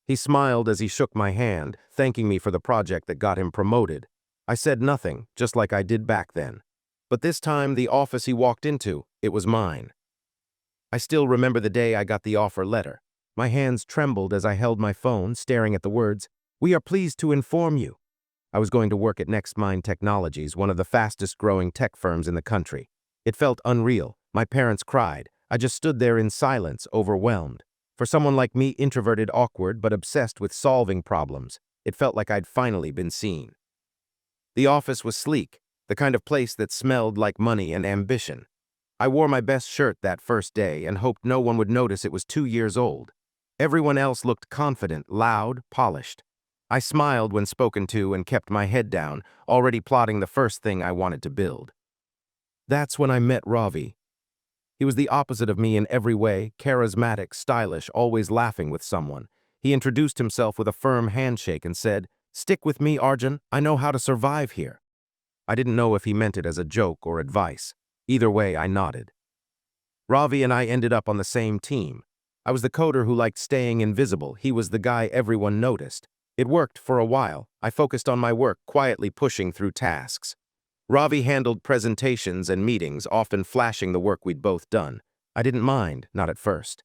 He smiled as he shook my hand, thanking me for the project that got him promoted. I said nothing, just like I did back then. But this time, the office he walked into, it was mine. I still remember the day I got the offer letter. My hands trembled as I held my phone, staring at the words, "We are pleased to inform you." I was going to work at NextMind Technologies, one of the fastest-growing tech firms in the country. It felt unreal. My parents cried. I just stood there in silence, overwhelmed. For someone like me, introverted, awkward, but obsessed with solving problems, it felt like I'd finally been seen. The office was sleek, the kind of place that smelled like money and ambition. I wore my best shirt that first day and hoped no one would notice it was 2 years old. Everyone else looked confident, loud, polished. I smiled when spoken to and kept my head down, already plotting the first thing I wanted to build. That's when I met Ravi. He was the opposite of me in every way, charismatic, stylish, always laughing with someone. He introduced himself with a firm handshake and said, "Stick with me, Arjun. I know how to survive here." I didn't know if he meant it as a joke or advice. Either way, I nodded. Ravi and I ended up on the same team. I was the coder who liked staying invisible. He was the guy everyone noticed. It worked for a while. I focused on my work, quietly pushing through tasks. Ravi handled presentations and meetings, often flashing the work we'd both done. I didn't mind, not at first.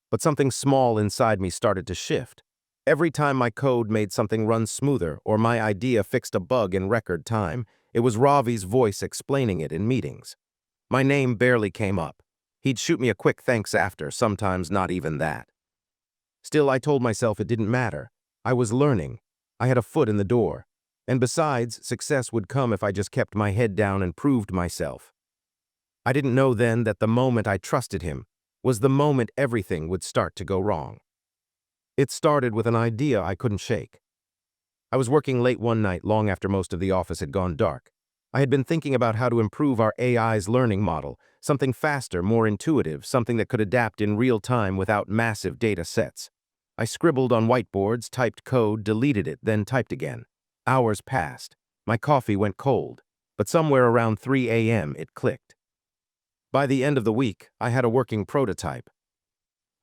But something small inside me started to shift. Every time my code made something run smoother or my idea fixed a bug in record time, it was Ravi's voice explaining it in meetings. My name barely came up. He'd shoot me a quick thanks after, sometimes not even that. Still, I told myself it didn't matter. I was learning. I had a foot in the door. And besides, success would come if I just kept my head down and proved myself. I didn't know then that the moment I trusted him was the moment everything would start to go wrong. It started with an idea I couldn't shake. I was working late one night, long after most of the office had gone dark. I had been thinking about how to improve our AI's learning model, something faster, more intuitive, something that could adapt in real time without massive data sets. I scribbled on whiteboards, typed code, deleted it, then typed again. Hours passed. My coffee went cold, but somewhere around 3 a.m. it clicked. By the end of the week, I had a working prototype.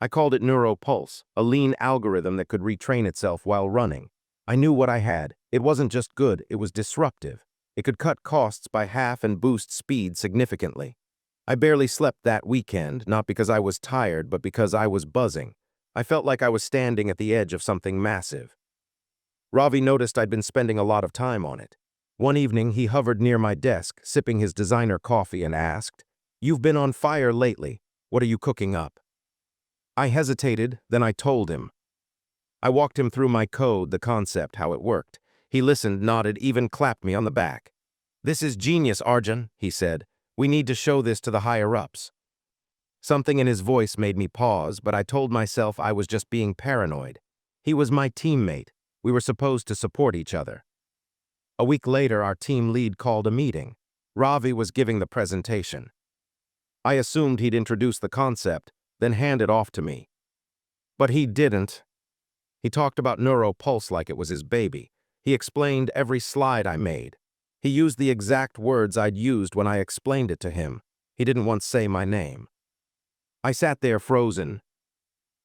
I called it NeuroPulse, a lean algorithm that could retrain itself while running. I knew what I had. It wasn't just good, it was disruptive. It could cut costs by half and boost speed significantly. I barely slept that weekend, not because I was tired, but because I was buzzing. I felt like I was standing at the edge of something massive. Ravi noticed I'd been spending a lot of time on it. One evening, he hovered near my desk, sipping his designer coffee, and asked, "You've been on fire lately. What are you cooking up?" I hesitated, then I told him. I walked him through my code, the concept, how it worked. He listened, nodded, even clapped me on the back. "This is genius, Arjun," he said. "We need to show this to the higher-ups." Something in his voice made me pause, but I told myself I was just being paranoid. He was my teammate. We were supposed to support each other. A week later, our team lead called a meeting. Ravi was giving the presentation. I assumed he'd introduce the concept, then hand it off to me. But he didn't. He talked about NeuroPulse like it was his baby. He explained every slide I made. He used the exact words I'd used when I explained it to him. He didn't once say my name. I sat there frozen.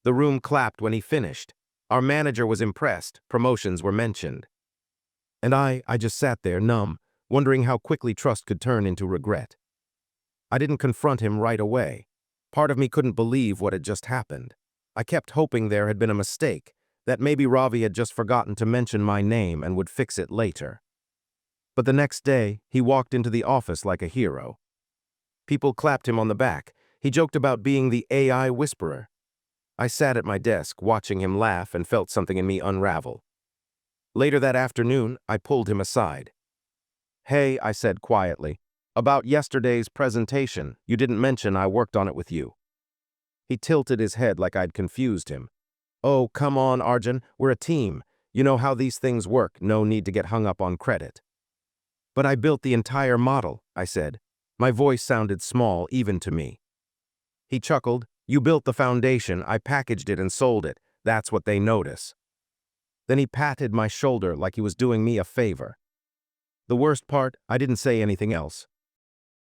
The room clapped when he finished. Our manager was impressed. Promotions were mentioned. And I just sat there numb, wondering how quickly trust could turn into regret. I didn't confront him right away. Part of me couldn't believe what had just happened. I kept hoping there had been a mistake, that maybe Ravi had just forgotten to mention my name and would fix it later. But the next day, he walked into the office like a hero. People clapped him on the back. He joked about being the AI whisperer. I sat at my desk, watching him laugh, and felt something in me unravel. Later that afternoon, I pulled him aside. "Hey," I said quietly, "about yesterday's presentation, you didn't mention I worked on it with you." He tilted his head like I'd confused him. "Oh, come on, Arjun, we're a team. You know how these things work, no need to get hung up on credit." "But I built the entire model," I said. My voice sounded small, even to me. He chuckled. "You built the foundation, I packaged it and sold it. That's what they notice." Then he patted my shoulder like he was doing me a favor. The worst part, I didn't say anything else.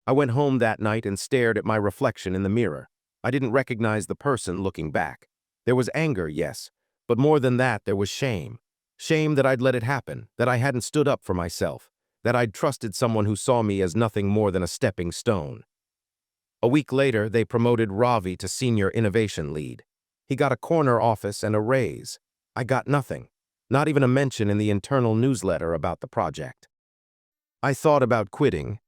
I went home that night and stared at my reflection in the mirror. I didn't recognize the person looking back. There was anger, yes, But more than that, there was shame. Shame that I'd let it happen, that I hadn't stood up for myself, that I'd trusted someone who saw me as nothing more than a stepping stone. A week later, they promoted Ravi to senior innovation lead. He got a corner office and a raise. I got nothing, not even a mention in the internal newsletter about the project. I thought about quitting,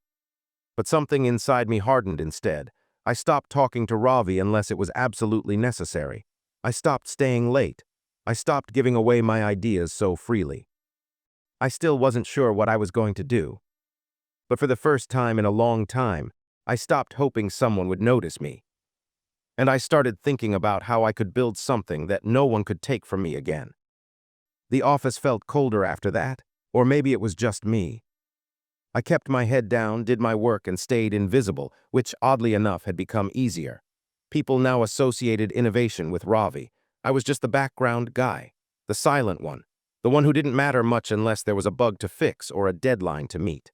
but something inside me hardened instead. I stopped talking to Ravi unless it was absolutely necessary. I stopped staying late. I stopped giving away my ideas so freely. I still wasn't sure what I was going to do. But for the first time in a long time, I stopped hoping someone would notice me. And I started thinking about how I could build something that no one could take from me again. The office felt colder after that, or maybe it was just me. I kept my head down, did my work, and stayed invisible, which, oddly enough, had become easier. People now associated innovation with Ravi. I was just the background guy, the silent one, the one who didn't matter much unless there was a bug to fix or a deadline to meet.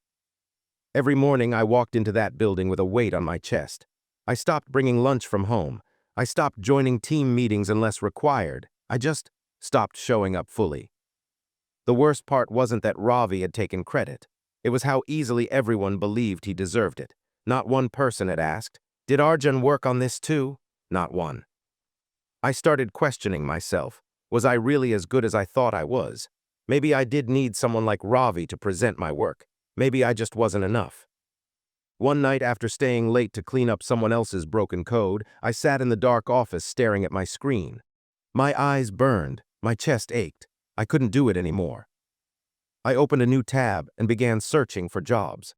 Every morning I walked into that building with a weight on my chest. I stopped bringing lunch from home. I stopped joining team meetings unless required. I just stopped showing up fully. The worst part wasn't that Ravi had taken credit. It was how easily everyone believed he deserved it. Not one person had asked, "Did Arjun work on this too?" Not one. I started questioning myself. Was I really as good as I thought I was? Maybe I did need someone like Ravi to present my work. Maybe I just wasn't enough. One night after staying late to clean up someone else's broken code, I sat in the dark office staring at my screen. My eyes burned, my chest ached. I couldn't do it anymore. I opened a new tab and began searching for jobs.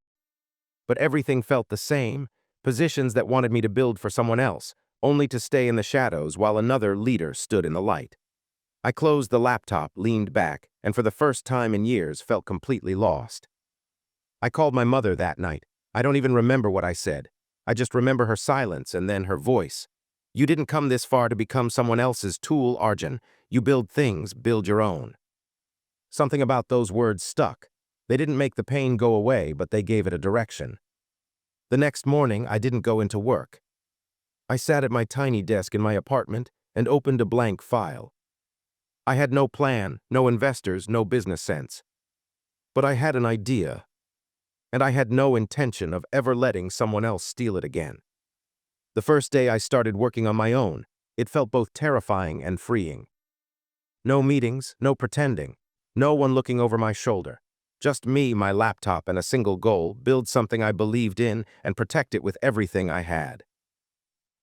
But everything felt the same, positions that wanted me to build for someone else, only to stay in the shadows while another leader stood in the light. I closed the laptop, leaned back, and for the first time in years felt completely lost. I called my mother that night. I don't even remember what I said. I just remember her silence and then her voice. "You didn't come this far to become someone else's tool, Arjun. You build things, build your own." Something about those words stuck. They didn't make the pain go away, but they gave it a direction. The next morning, I didn't go into work. I sat at my tiny desk in my apartment and opened a blank file. I had no plan, no investors, no business sense. But I had an idea, and I had no intention of ever letting someone else steal it again. The first day I started working on my own, it felt both terrifying and freeing. No meetings, no pretending, no one looking over my shoulder. Just me, my laptop, and a single goal: build something I believed in and protect it with everything I had.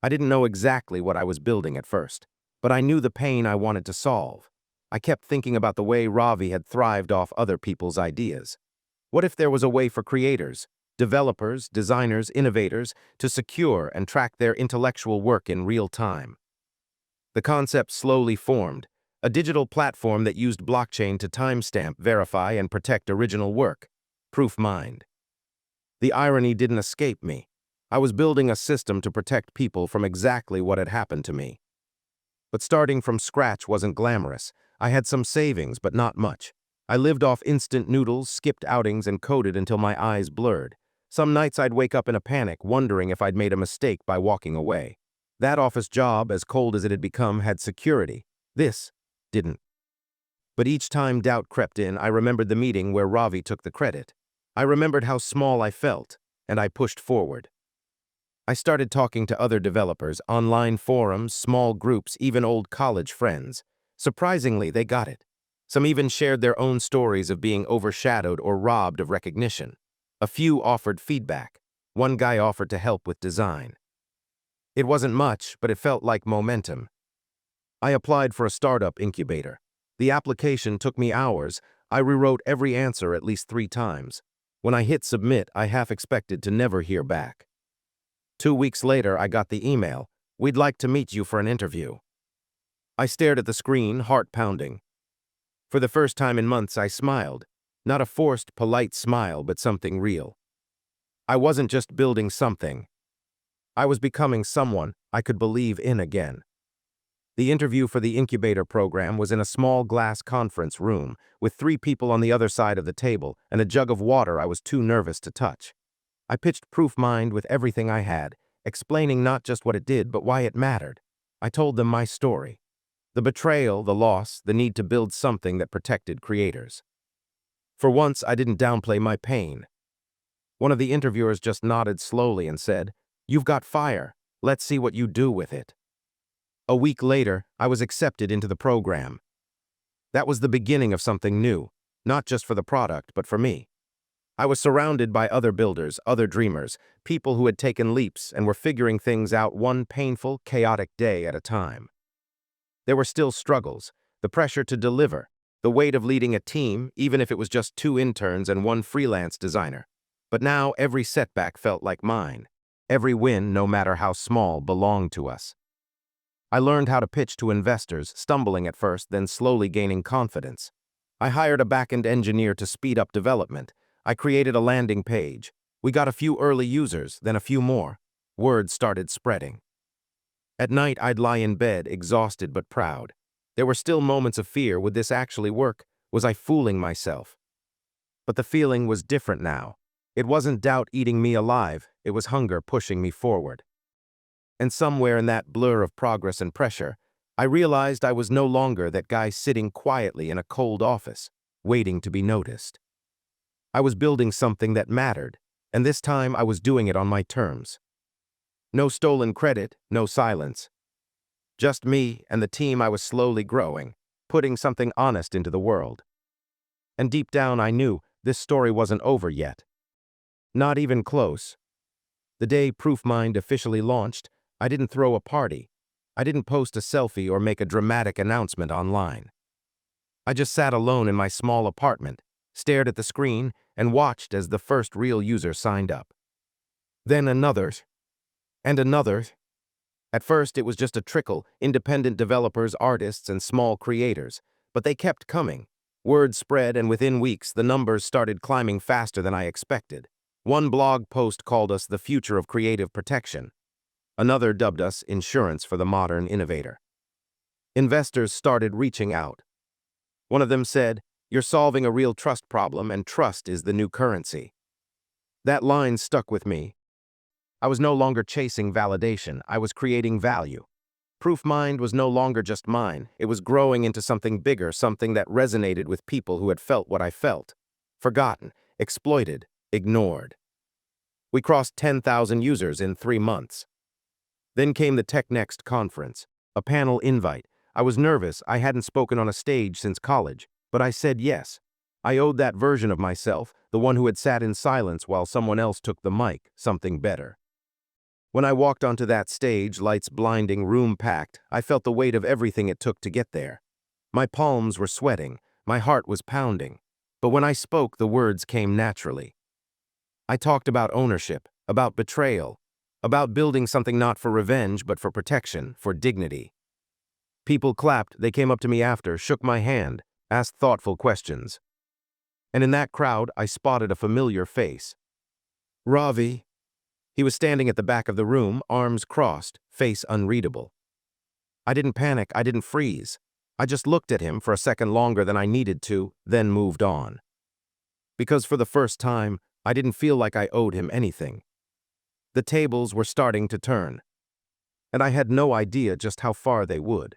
I didn't know exactly what I was building at first, but I knew the pain I wanted to solve. I kept thinking about the way Ravi had thrived off other people's ideas. What if there was a way for creators, developers, designers, innovators to secure and track their intellectual work in real time? The concept slowly formed, a digital platform that used blockchain to timestamp, verify, and protect original work. Proof mined. The irony didn't escape me. I was building a system to protect people from exactly what had happened to me. But starting from scratch wasn't glamorous. I had some savings, but not much. I lived off instant noodles, skipped outings, and coded until my eyes blurred. Some nights I'd wake up in a panic, wondering if I'd made a mistake by walking away. That office job, as cold as it had become, had security. This didn't. But each time doubt crept in, I remembered the meeting where Ravi took the credit. I remembered how small I felt, and I pushed forward. I started talking to other developers, online forums, small groups, even old college friends. Surprisingly, they got it. Some even shared their own stories of being overshadowed or robbed of recognition. A few offered feedback. One guy offered to help with design. It wasn't much, but it felt like momentum. I applied for a startup incubator. The application took me hours. I rewrote every answer at least 3 times. When I hit submit, I half expected to never hear back. 2 weeks later, I got the email. "We'd like to meet you for an interview." I stared at the screen, heart pounding. For the first time in months, I smiled. Not a forced, polite smile, but something real. I wasn't just building something. I was becoming someone I could believe in again. The interview for the incubator program was in a small glass conference room, with 3 people on the other side of the table and a jug of water I was too nervous to touch. I pitched ProofMind with everything I had, explaining not just what it did, but why it mattered. I told them my story. The betrayal, the loss, the need to build something that protected creators. For once, I didn't downplay my pain. One of the interviewers just nodded slowly and said, "You've got fire. Let's see what you do with it." A week later, I was accepted into the program. That was the beginning of something new, not just for the product, but for me. I was surrounded by other builders, other dreamers, people who had taken leaps and were figuring things out one painful, chaotic day at a time. There were still struggles, the pressure to deliver, the weight of leading a team, even if it was just 2 interns and 1 freelance designer. But now every setback felt like mine. Every win, no matter how small, belonged to us. I learned how to pitch to investors, stumbling at first, then slowly gaining confidence. I hired a back-end engineer to speed up development. I created a landing page. We got a few early users, then a few more. Word started spreading. At night, I'd lie in bed, exhausted but proud. There were still moments of fear. Would this actually work? Was I fooling myself? But the feeling was different now. It wasn't doubt eating me alive, it was hunger pushing me forward. And somewhere in that blur of progress and pressure, I realized I was no longer that guy sitting quietly in a cold office, waiting to be noticed. I was building something that mattered, and this time I was doing it on my terms. No stolen credit, no silence. Just me and the team I was slowly growing, putting something honest into the world. And deep down I knew this story wasn't over yet. Not even close. The day ProofMind officially launched, I didn't throw a party. I didn't post a selfie or make a dramatic announcement online. I just sat alone in my small apartment, stared at the screen, and watched as the first real user signed up. Then another, and another. At first, it was just a trickle, independent developers, artists, and small creators, but they kept coming. Word spread, and within weeks, the numbers started climbing faster than I expected. One blog post called us the future of creative protection. Another dubbed us insurance for the modern innovator. Investors started reaching out. One of them said, "You're solving a real trust problem, and trust is the new currency." That line stuck with me. I was no longer chasing validation, I was creating value. ProofMind was no longer just mine, it was growing into something bigger, something that resonated with people who had felt what I felt. Forgotten, exploited, ignored. We crossed 10,000 users in 3 months. Then came the TechNext conference, a panel invite. I was nervous, I hadn't spoken on a stage since college, but I said yes. I owed that version of myself, the one who had sat in silence while someone else took the mic, something better. When I walked onto that stage, lights blinding, room packed, I felt the weight of everything it took to get there. My palms were sweating, my heart was pounding, but when I spoke, the words came naturally. I talked about ownership, about betrayal, about building something not for revenge, but for protection, for dignity. People clapped, they came up to me after, shook my hand, asked thoughtful questions. And in that crowd, I spotted a familiar face. Ravi. He was standing at the back of the room, arms crossed, face unreadable. I didn't panic, I didn't freeze. I just looked at him for a second longer than I needed to, then moved on. Because for the first time, I didn't feel like I owed him anything. The tables were starting to turn, and I had no idea just how far they would.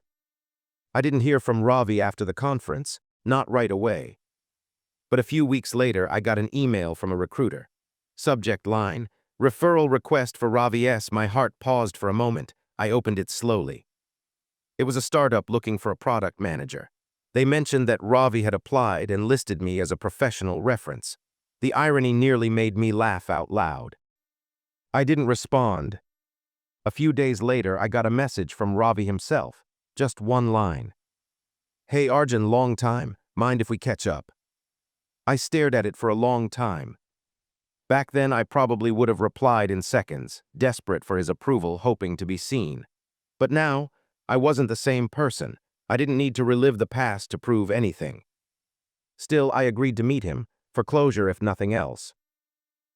I didn't hear from Ravi after the conference, not right away. But a few weeks later, I got an email from a recruiter. Subject line, "Referral request for Ravi S." My heart paused for a moment. I opened it slowly. It was a startup looking for a product manager. They mentioned that Ravi had applied and listed me as a professional reference. The irony nearly made me laugh out loud. I didn't respond. A few days later, I got a message from Ravi himself. Just one line. "Hey Arjun, long time. Mind if we catch up?" I stared at it for a long time. Back then, I probably would have replied in seconds, desperate for his approval, hoping to be seen. But now, I wasn't the same person. I didn't need to relive the past to prove anything. Still, I agreed to meet him, for closure if nothing else.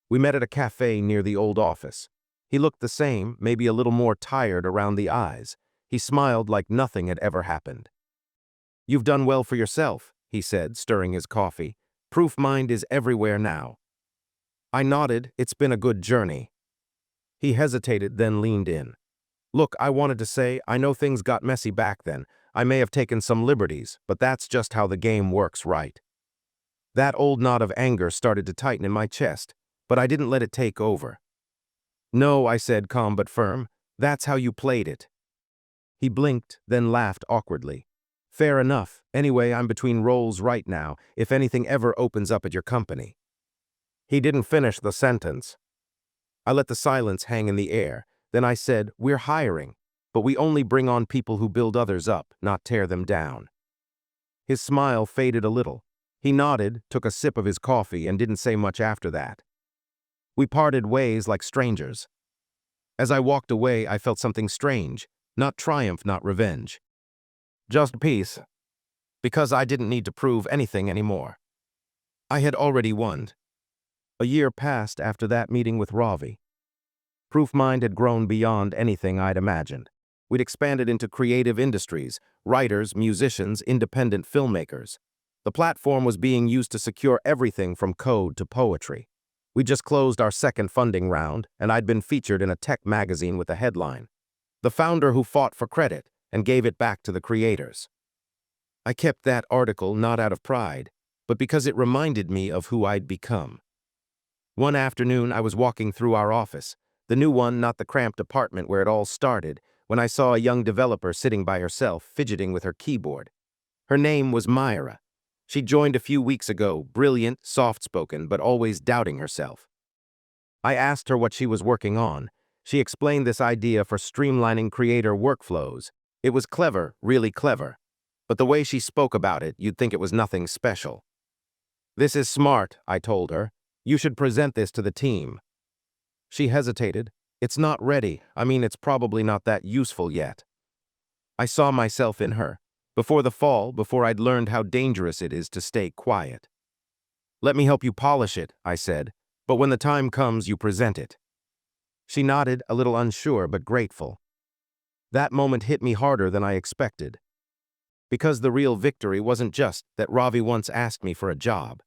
We met at a cafe near the old office. He looked the same, maybe a little more tired around the eyes. He smiled like nothing had ever happened. "You've done well for yourself," he said, stirring his coffee. "ProofMind is everywhere now." I nodded. It's been a good journey. He hesitated, then leaned in. "Look, I wanted to say, I know things got messy back then. I may have taken some liberties, but that's just how the game works, right? That old knot of anger started to tighten in my chest, but I didn't let it take over. No, I said, calm but firm. That's how you played it. He blinked, then laughed awkwardly. Fair enough. Anyway, I'm between roles right now, if anything ever opens up at your company. He didn't finish the sentence. I let the silence hang in the air. Then I said, we're hiring, but we only bring on people who build others up, not tear them down. His smile faded a little. He nodded, took a sip of his coffee, and didn't say much after that. We parted ways like strangers. As I walked away, I felt something strange. Not triumph, not revenge. Just peace. Because I didn't need to prove anything anymore. I had already won. A year passed after that meeting with Ravi. Proofmind had grown beyond anything I'd imagined. We'd expanded into creative industries, writers, musicians, independent filmmakers. The platform was being used to secure everything from code to poetry. We just closed our second funding round, and I'd been featured in a tech magazine with a headline, "The founder who fought for credit and gave it back to the creators." I kept that article not out of pride, but because it reminded me of who I'd become. One afternoon, I was walking through our office, the new one, not the cramped apartment where it all started, when I saw a young developer sitting by herself, fidgeting with her keyboard. Her name was Myra. She joined a few weeks ago, brilliant, soft-spoken, but always doubting herself. I asked her what she was working on. She explained this idea for streamlining creator workflows. It was clever, really clever. But the way she spoke about it, you'd think it was nothing special. "This is smart," I told her. "You should present this to the team." She hesitated. "It's not ready. I mean, it's probably not that useful yet." I saw myself in her. Before the fall, before I'd learned how dangerous it is to stay quiet. "Let me help you polish it," I said, "but when the time comes, you present it." She nodded, a little unsure but grateful. That moment hit me harder than I expected. Because the real victory wasn't just that Ravi once asked me for a job.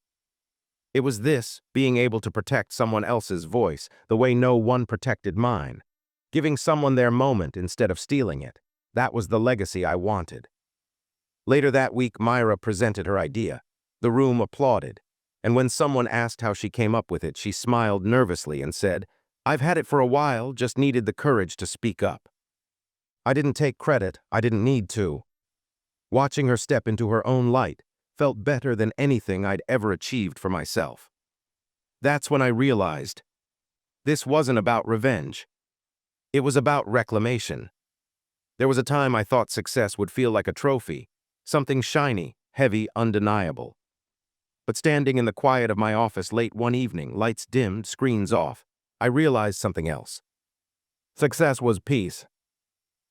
It was this, being able to protect someone else's voice, the way no one protected mine. Giving someone their moment instead of stealing it. That was the legacy I wanted. Later that week, Myra presented her idea. The room applauded. And when someone asked how she came up with it, she smiled nervously and said, "I've had it for a while, just needed the courage to speak up." I didn't take credit. I didn't need to. Watching her step into her own light felt better than anything I'd ever achieved for myself. That's when I realized this wasn't about revenge. It was about reclamation. There was a time I thought success would feel like a trophy, something shiny, heavy, undeniable. But standing in the quiet of my office late one evening, lights dimmed, screens off, I realized something else. Success was peace.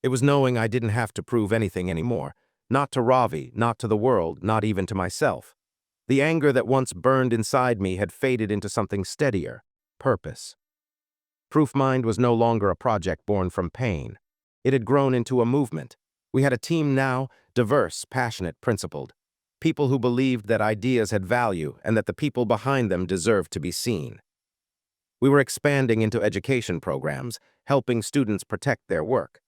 It was knowing I didn't have to prove anything anymore. Not to Ravi, not to the world, not even to myself. The anger that once burned inside me had faded into something steadier, purpose. Proofmind was no longer a project born from pain. It had grown into a movement. We had a team now, diverse, passionate, principled. People who believed that ideas had value and that the people behind them deserved to be seen. We were expanding into education programs, helping students protect their work.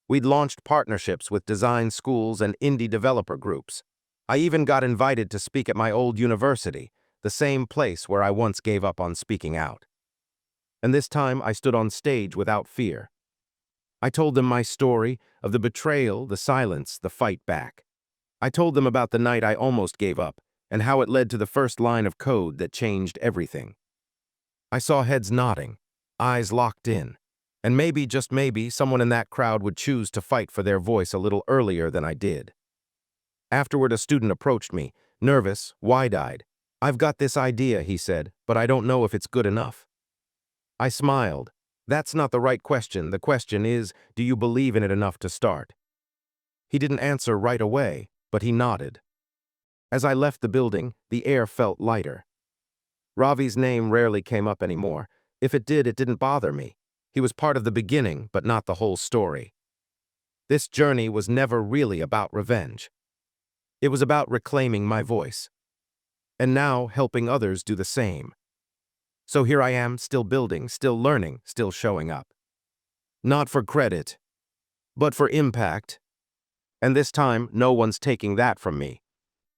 We'd launched partnerships with design schools and indie developer groups. I even got invited to speak at my old university, the same place where I once gave up on speaking out. And this time I stood on stage without fear. I told them my story of the betrayal, the silence, the fight back. I told them about the night I almost gave up and how it led to the first line of code that changed everything. I saw heads nodding, eyes locked in. And maybe, just maybe, someone in that crowd would choose to fight for their voice a little earlier than I did. Afterward, a student approached me, nervous, wide-eyed. "I've got this idea," he said, "but I don't know if it's good enough." I smiled. "That's not the right question. The question is, do you believe in it enough to start?" He didn't answer right away, but he nodded. As I left the building, the air felt lighter. Ravi's name rarely came up anymore. If it did, it didn't bother me. He was part of the beginning, but not the whole story. This journey was never really about revenge. It was about reclaiming my voice. And now helping others do the same. So here I am, still building, still learning, still showing up. Not for credit, but for impact. And this time, no one's taking that from me.